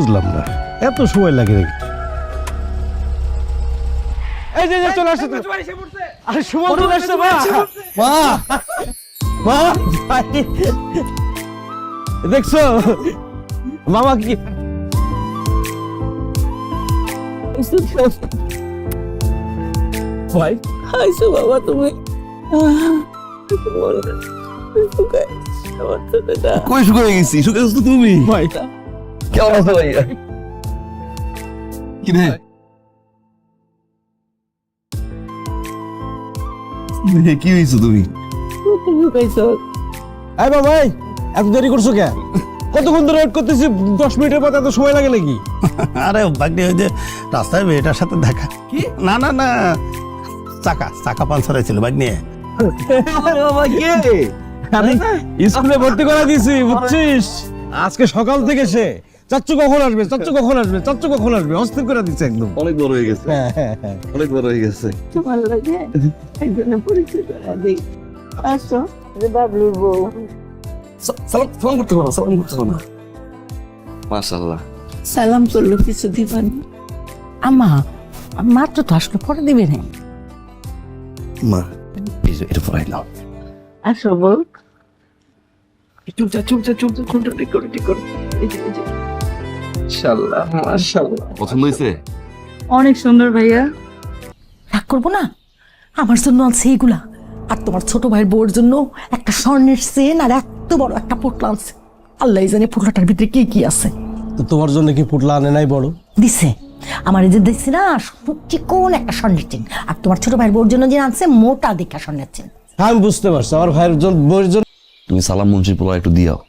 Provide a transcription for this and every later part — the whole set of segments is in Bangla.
বুঝলাম না এত সময় লাগে নাকি? এই যে চলে আসছে তো। আরে সুমন চলে আসছে মা। মা মা ভাই দেখছো মামা কি ভাই আইসো বাবা তুমি কই শুকিয়ে গেছি? শুকিয়ে গেছো তুমি? ভাই কেমন আছো ভাইয়া? কি রে? কি হয়েছো তুমি? এই বাবা ভাই এত দেরি করছো কে? কতক্ষণ ধরে ওয়েট করতেছি? 10 মিনিটের পর এত সময় লাগে নাকি? আরে বাগনি ওই যে রাস্তায় মেয়েটার সাথে দেখা। কি? না না না, চাকা পাঞ্চার হয়েছিল বাগনি। বাবা কে? আরে স্কুলে ভর্তি করে দিয়েছি বুঝছিস? আজকে সকাল থেকে সে চাচ্চু কখন আসবে, চাচ্চু কখন আসবে, চাচ্চু কখন আসবে অস্থির করে দিচ্ছে একদম। অনেক বড় হয়ে গেছে, অনেক বড় হয়ে গেছে। তোমার লাগে একজনের পরিচয় করা দিই। আসো বাবলুর বউ। সালাম করতে পারো, সালাম করতে পারো না। মাশাআল্লাহ। সালাম করলো কিছু দিবান। আমা মাত্র তো আসলো, পরে দিবে না। মা এটা পড়াই নাও। আসো বউ। চুপ যা ঠিক করে এই যে মাশাআল্লাহ মাশাআল্লাহ। পছন্দ হয়েছে? অনেক সুন্দর ভাইয়া। রাগ করবো না, আমার জন্য আছে এইগুলা, আর তোমার ছোট ভাইয়ের বউর জন্য একটা স্বর্ণের চেন আর এত বড় একটা পোটলা আনছে। আল্লাহ জানে পোটলাটার ভিতরে কি কি আছে। তো তোমার জন্য কি পুটলা আনে নাই বড়? দিছে আমার, এই যে দেখছি না চিকন একটা স্বর্ণের চেন, আর তোমার ছোট ভাইয়ের বউর জন্য যে আনছে মোটা দেখা স্বর্ণের চেন। হ্যাঁ আমি বুঝতে পারছি, আমার ভাইয়ের বউয়ের জন্য। তুমি সালাম মুন্সির পোলা একটু দিয়াও।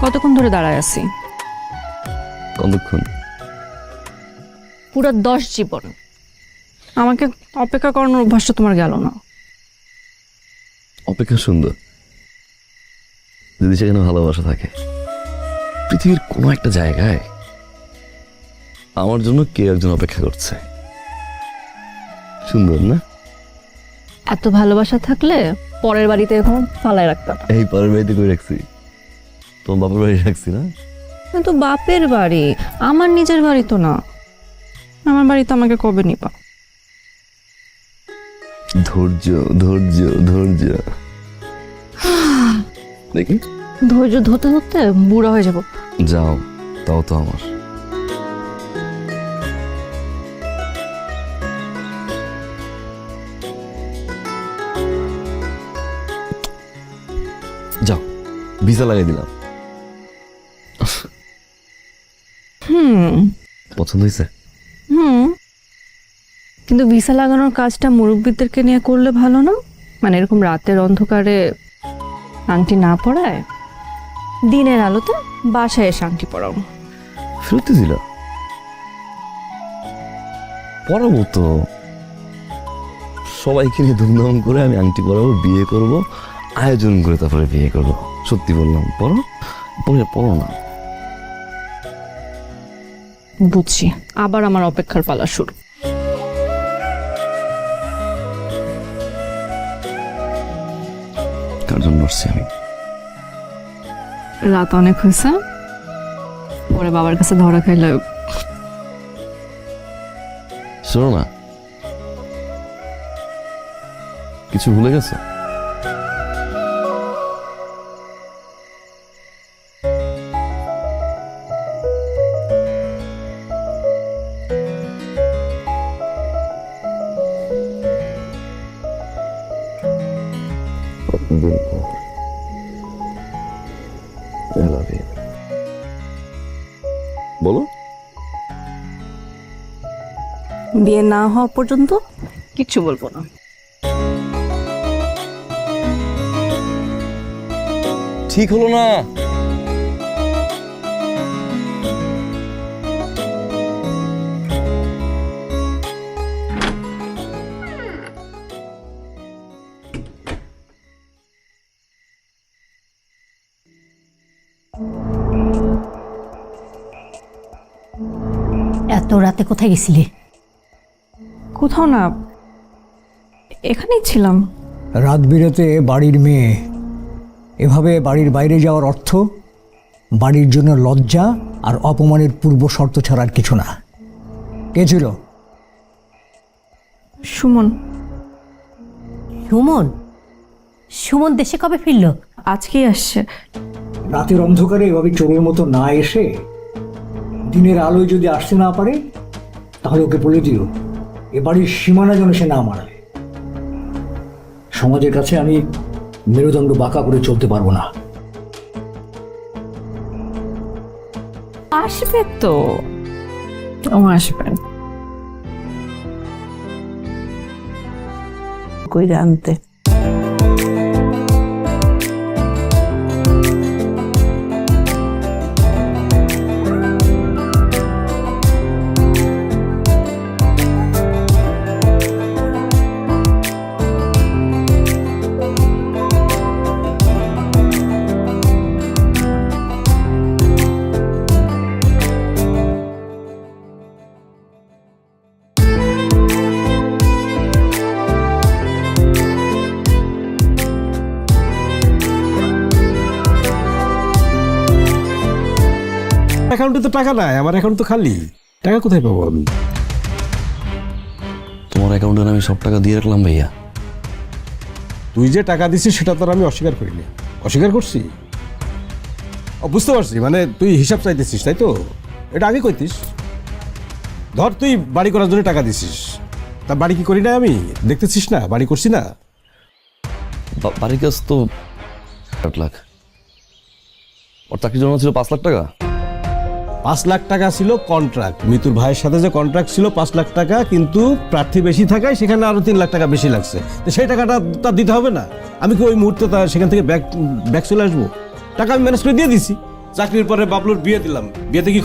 কতক্ষণ ধরে দাঁড়ায় আছি? কতক্ষণ? পুরো 10 জীবন। আমাকে অপেক্ষা করানোর অভ্যাসটা তোমার গেল না। অপেক্ষা সুন্দর যদি সেখানে ভালোবাসা থাকে। পৃথিবীর কোনো একটা জায়গায় আমার জন্য কে একজন অপেক্ষা করছে, সুন্দর না? এত ভালোবাসা থাকলে পরের বাড়িতে এখন ফালায় রাখতাম। এই পরের বাড়িতে করে রাখছি, তোমার বাপের বাড়ি রাখছি না? কিন্তু বাপের বাড়ি, আমার নিজের বাড়ি তো না। আমার বাড়িতে আমাকে কবে নিবা? ধৈর্য ধৈর্য ধৈর্য। দেখি ধৈর্য ধরতে ধরতে বুড়া হয়ে যাব। যাও, তাও তো আমার। যাও, ভিসা লাগিয়ে দিলাম। পছন্দ হয়েছে? কিন্তু ভিসা লাগানোর কাজটা মুরব্বিদেরকে নিয়ে করলে ভালো না? মানে এরকম রাতের অন্ধকারে আংটি না পরায় দিনের আলোতে বাসায় এসে আংটি পরাও। ফেরত দিল পরাবো তো, সবাইকে নিয়ে ধুমধাম করে আমি আংটি পরাবো, বিয়ে করব, আয়োজন করে তারপরে বিয়ে করব। সত্যি বললাম, পড়ো পড়ে পড়ো না। বুঝছি, আবার আমার অপেক্ষার পালা শুরু। কার জন্য আসছি আমি? রাত অনেক হয়েছে, পরে বাবার কাছে ধরা খাইলে। শোনো না, কিছু ভুলে গেছো? বলো। বিয়ে না হওয়া পর্যন্ত কিচ্ছু বলবো না। ঠিক হলো না। এত রাতে কোথায় গেছিলে? কোথাও না, এখানেই ছিলাম। রাত বিরেতে বাড়ির মেয়ে এভাবে বাড়ির বাইরে যাওয়ার অর্থ বাড়ির জন্য লজ্জা আর অপমানের পূর্ব শর্ত ছাড়ার কিছু না। কে ছিল? সুমন। সুমন? সুমন দেশে কবে ফিরল? আজকেই আসছে। রাতের অন্ধকারে এভাবে চোরের মতো না এসে দিনের আলোয় যদি আসতে না পারে তাহলে ওকে বলে দিও এ বাড়ির সীমানা যেন সে না মারায়। সমাজের কাছে আমি মেরুদণ্ড বাঁকা করে চলতে পারবো না। আসবে তো, ও আসবেন। কইরা আনতে। অ্যাকাউন্টে তো টাকা নাই, আমার অ্যাকাউন্ট তো খালি। টাকা কোথায় পাবো আমি? তোমার অ্যাকাউন্টে আমি সব টাকা দিয়ে রাখলাম ভাইয়া। তুই যে টাকা দিছিস সেটা তো আর আমি অস্বীকার করিনি। অস্বীকার করছি? বুঝতে পারছি, মানে তুই হিসাব চাইতেছিস, তাই তো? এটা আগে কইতিস। ধর তুই বাড়ি করার জন্য টাকা দিছিস, তা বাড়ি কি করি না আমি? দেখতেছিস না বাড়ি করছি না? বাড়ির কাজ তো 8 লাখ। ওর চাকরির জন্য ছিল 5 লাখ টাকা। 5 লাখ টাকা ছিল কন্ট্রাক্ট। মিতুর ভাইয়ের সাথে যে কন্ট্রাক্ট ছিল 5 লাখ টাকা, কিন্তু প্রার্থী বেশি থাকায় সেখানে আরো 3 লাখ টাকা বেশি লাগছে। তো সেই টাকাটা তার দিতে হবে না? আমি কি ওই মুহূর্তে তার সেখান থেকে ব্যাক চলে আসবো? টাকা আমি ম্যানেজ করে দিয়ে দিছি। চাকরির পরে বাবলুর বিয়ে দিলাম। বিয়েতে কি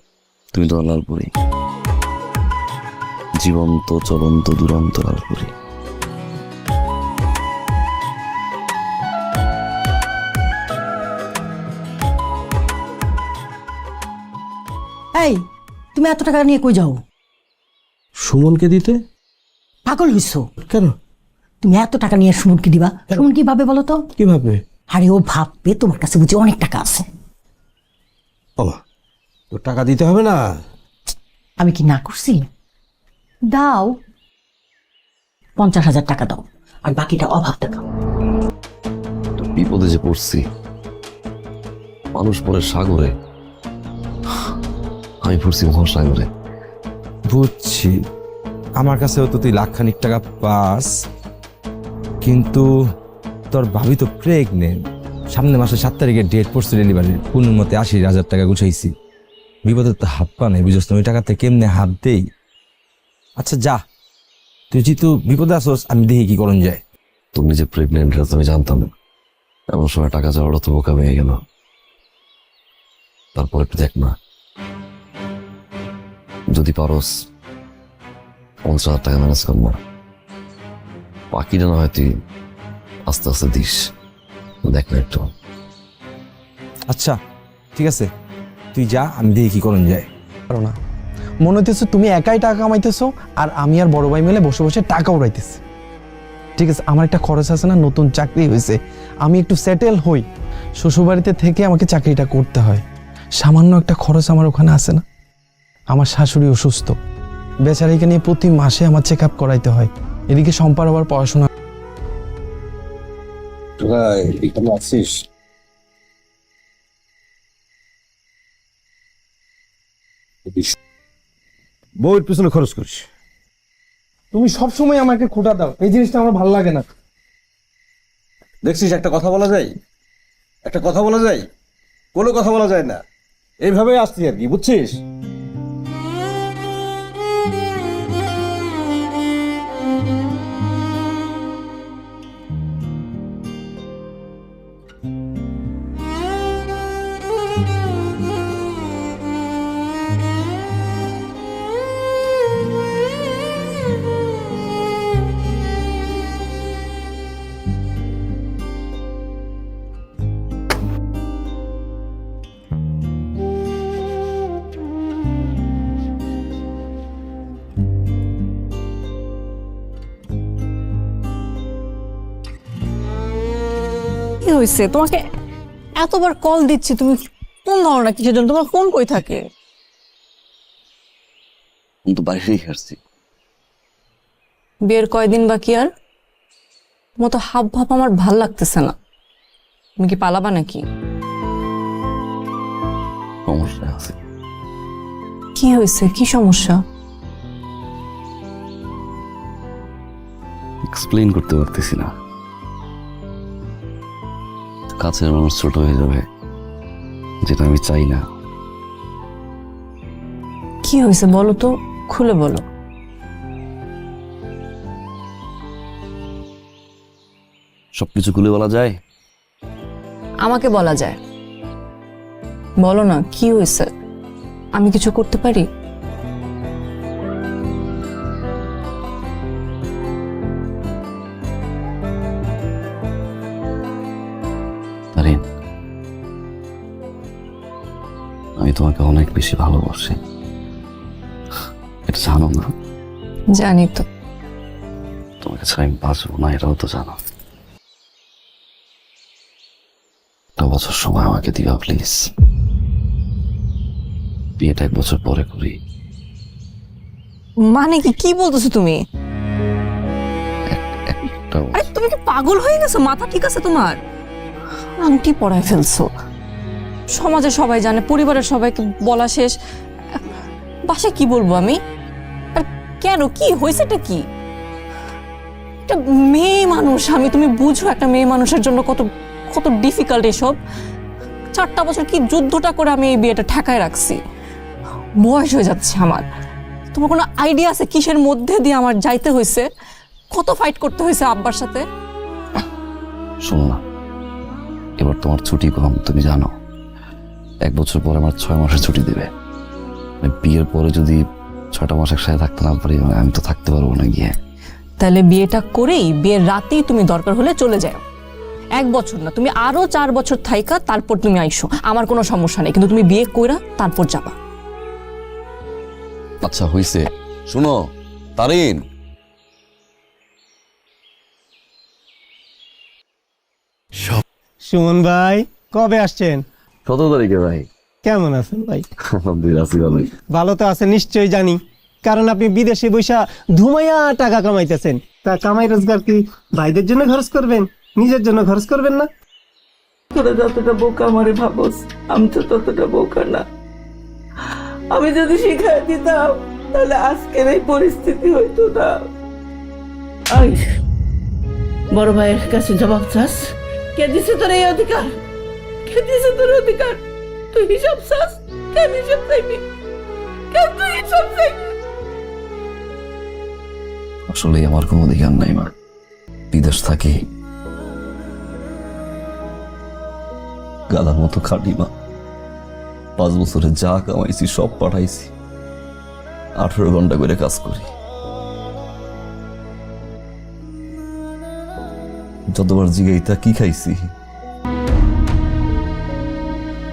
তুমি তো লালপুরি, জীবন্ত চলন্ত দুরন্ত লালপুরি। এই, তুমি এত টাকা নিয়ে কই যাও? সুমনকে দিতে? পাগল হইছো? কেন? তুমি এত টাকা নিয়ে সুমনকে দিবা? সুমন কি ভাবে বলো তো? কিভাবে? আরে ও ভাববে তোমার কাছে বুঝি অনেক টাকা আছে। বাবা, তোর টাকা দিতে হবে না। আমি কি না করছি? দাও, 50,000 টাকা দাও, আর বাকিটা অভাব টাকা। বিপদে যে পড়ছি, মানুষ পড়ে সাগরে, আমি পড়ছি মহাসাগরে। বুঝছি, আমার কাছেও তো তুই লাখখানিক টাকা পাস, কিন্তু তোর ভাবি তো প্রেগনেন্ট। সামনে মাসে 7 তারিখে ডেট পড়ছে ডেলিভারি। কোন মতে 80,000 টাকা গুছাইছি। বিপদের তো হাত পা নেই, বুঝছ না? ওই টাকাতে কেমনে হাত দেই? আচ্ছা যা, তুই যেহেতু বিপদে আসোস, আমি দেখি কি করণ যায়। তুমি যে প্রেগনেন্ট তো আমি জানতাম না। এমন সময় টাকা চাওয়াটা তো বোকা হয়ে গেল। তারপর একটু দেখ না, যদি পারস 50,000 টাকা ম্যানেজ কর না। বাকিটা না হয় তুই আস্তে আস্তে দিস, দেখ না একটু। আচ্ছা ঠিক আছে, তুই যা, আমি দেখি কি করণ যায়। পারো না, মনে হইতেছে তুমি একাই টাকা কামাইতেছো আর আমি আর বড় ভাই মিলে বসে বসে টাকা উড়াইতেছি। ঠিক আছে, আমার একটা খরচ আছে না, নতুন চাকরি হয়েছে, আমি একটু সেটেল হই। শ্বশুরবাড়িতে থেকে আমাকে চাকরিটা করতে হয়, সামান্য একটা খরচ আমার ওখানে আছে না। আমার শাশুড়ি অসুস্থ, বেচারিকে নিয়ে প্রতি মাসে আমার চেক আপ করাইতে হয়। এদিকে সম্পার আবার পড়াশোনা। এখানে আছিস? বউয়ের পিছনে খরচ করিস। তুমি সবসময় আমাকে খোটা দাও, এই জিনিসটা আমার ভালো লাগে না। দেখছিস, একটা কথা বলা যায়? একটা কথা বলা যায়? কোনো কথা বলা যায় না। এইভাবে আসছি আর কি, বুঝছিস? হয়েছে? তোমাকে এতবার কল দিচ্ছি, তুমি ফোন ধরো না কিসের জন্য? তোমার ফোন কই থাকে? আমি তো বাইরেই আসছি। বিয়ের কয়দিন বাকি আর? তোমার তো হাব ভাব আমার ভাল লাগতেছে না। তুমি কি পালাবা নাকি? সমস্যা আছে। কি হয়েছে? কি সমস্যা? এক্সপ্লেইন করতে পারতেছি না। কাছের মানুষ ছোট হয়ে যাবে, যেটা আমি চাই না। কি হয়েছে বলো তো, খুলে বলো। সবকিছু খুলে বলা যায়? আমাকে বলা যায়, বলো না কি হয়েছে। আমি কিছু করতে পারি? তারিন, আমি তোমাকে অনেক বেশি ভালোবাসি, এটা জানো না? জানি তো। তোমাকে ছাড়া আমি বাঁচবো না, এটাও তো জানো। একটা বছর সময় আমাকে দিবা প্লিজ। বিয়েটা 1 বছর পরে করি। মানে কি কি বলতেছো তুমি? একটা আরে তুমি কি পাগল হয়ে গেছো? মাথা ঠিক আছে তোমার? আংটি পরায় ফেলছো, সমাজে সবাই জানে, পরিবারের সবাইকে বলা শেষ, বাসায় কি বলবো আমি? আর কেন, কি হয়েছেটা কি? একটা মেয়ে মানুষ আমি, তুমি বুঝো একটা মেয়ে মানুষের জন্য কত কত ডিফিকাল্ট এসব। 4টা বছর কি যুদ্ধটা করে আমি এই বিয়েটা ঠেকায় রাখছি। বয়স হয়ে যাচ্ছে আমার। তোমার কোনো আইডিয়া আছে কিসের মধ্যে দিয়ে আমার যাইতে হয়েছে? কত ফাইট করতে হয়েছে আব্বার সাথে। শোনো না, এবার তোমার ছুটি কম, তুমি জানো। 1 বছর পরে আমার 6 মাসের ছুটি দেবে। বিয়ের পরে যদি 6টা মাস একসাথে থাকতে না পারি, আমি তো থাকতে পারবো না গিয়ে। তাহলে বিয়েটা করেই বিয়ের রাতেই তুমি দরকার হলে চলে যাও। 1 বছর না, তুমি আরো 4 বছর থাইকা তারপর তুমি আইসো, আমার কোনো সমস্যা নেই, কিন্তু তুমি বিয়ে কইরা তারপর যাবা। আচ্ছা হইছে, শুনো তারিন। সুমন ভাই, কবে আসছেন? 17 তারিখে ভাই। কেমন আছেন ভাই? আলহামদুলিল্লাহ আছি ভালোই। ভালো তো আছেন নিশ্চয়ই জানি, কারণ আপনি বিদেশে বৈশা ধুমাইয়া টাকা কামাইতেছেন। তা কামাই রোজগার কি ভাইদের জন্য খরচ করবেন, নিজের জন্য খরচ করবেন না? তোরা যতটা বোকা আমারে ভাবস, আমি তো ততটা বোকা না। আমি যদি শিখাই দিতাম তাহলে আজকের এই পরিস্থিতি হইতো না। আই বড় ভাইয়ের কাছে জবাব চাস? কে দিছে তোর এই অধিকার? কে দিছে তোর অধিকার? তুই হিসাব চাস? কেন হিসাব চাইবি? কেন তুই হিসাব চাইবি? আসলে আমার কোনো অধিকার নাই মা, বিদেশ থাকি গাদার মতো খাটি মা। 5 বছরে যা কামাইছি সব পাঠাইছি, 18 ঘন্টা করে কাজ করি। যতবার জিগাইতা কি খাইছি,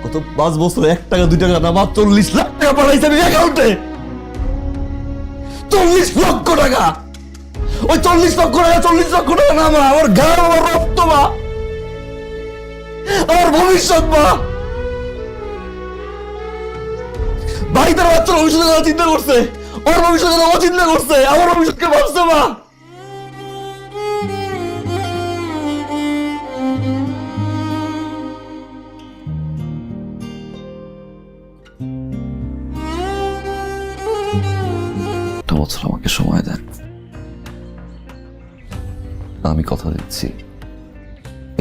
কত 5 বছরে 1 টাকা 2 টাকা না, মা 40 লাখ টাকা পাঠাইছি আমি অ্যাকাউন্টে। 40 লক্ষ টাকা! ওই 40 লক্ষ টাকা 40 লক্ষ টাকা না মা, আমার ঘর, আমার রক্ত মা, আমার ভবিষ্যৎ মা। ভাই তার বাচ্চার ভবিষ্যতের কথা চিন্তা করছে, ওর ভবিষ্যতের কথা চিন্তা করছে, আমার ভবিষ্যৎকে ভাবছে মা। একটা বছর আমাকে সময় দেন, আমি কথা দিচ্ছি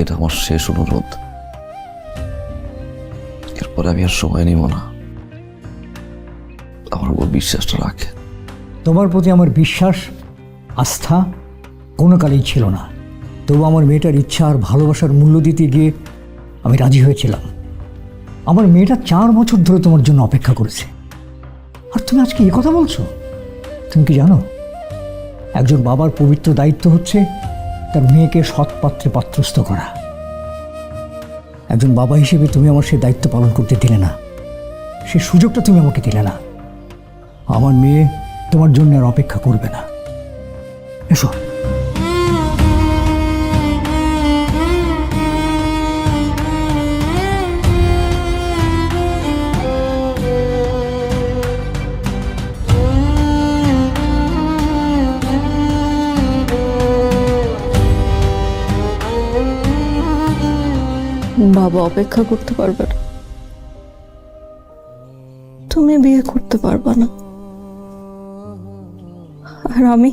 এটা আমার শেষ অনুরোধ। এরপরে আমি আর সময় নিব না, আমার উপর বিশ্বাসটা রাখে। তোমার প্রতি আমার বিশ্বাস আস্থা কোনো কালেই ছিল না, তবু আমার মেয়েটার ইচ্ছা আর ভালোবাসার মূল্য দিতে গিয়ে আমি রাজি হয়েছিলাম। আমার মেয়েটা 4 বছর ধরে তোমার জন্য অপেক্ষা করেছে, আর তুমি আজকে এই কথা বলছো? তুমি কি জানো, একজন বাবার পবিত্র দায়িত্ব হচ্ছে তার মেয়েকে সৎ পাত্রে পাত্রস্থ করা। একজন বাবা হিসেবে তুমি আমার সেই দায়িত্ব পালন করতে দিলে না, সে সুযোগটা তুমি আমাকে দিলে না। আমার মেয়ে তোমার জন্য আর অপেক্ষা করবে না। এসো। বাবা অপেক্ষা করতে পারবে না, তুমি বিয়ে করতে পারবা না, আর আমি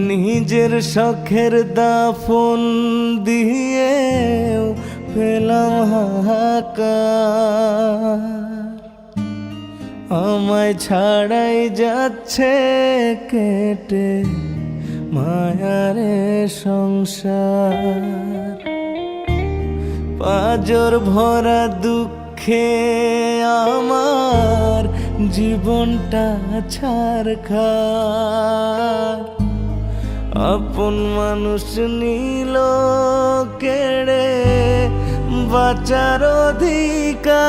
নিজের শখের দাফন দিয়ে পেলাম হাহাকার, আমায় ছাড়াই যাচ্ছে কেটে মায়ারে সংসার। পাজর ভরা দুঃখে আমার জীবনটা ছারখার, আপন মানুষ নিল কেড়ে বাঁচার অধিকার।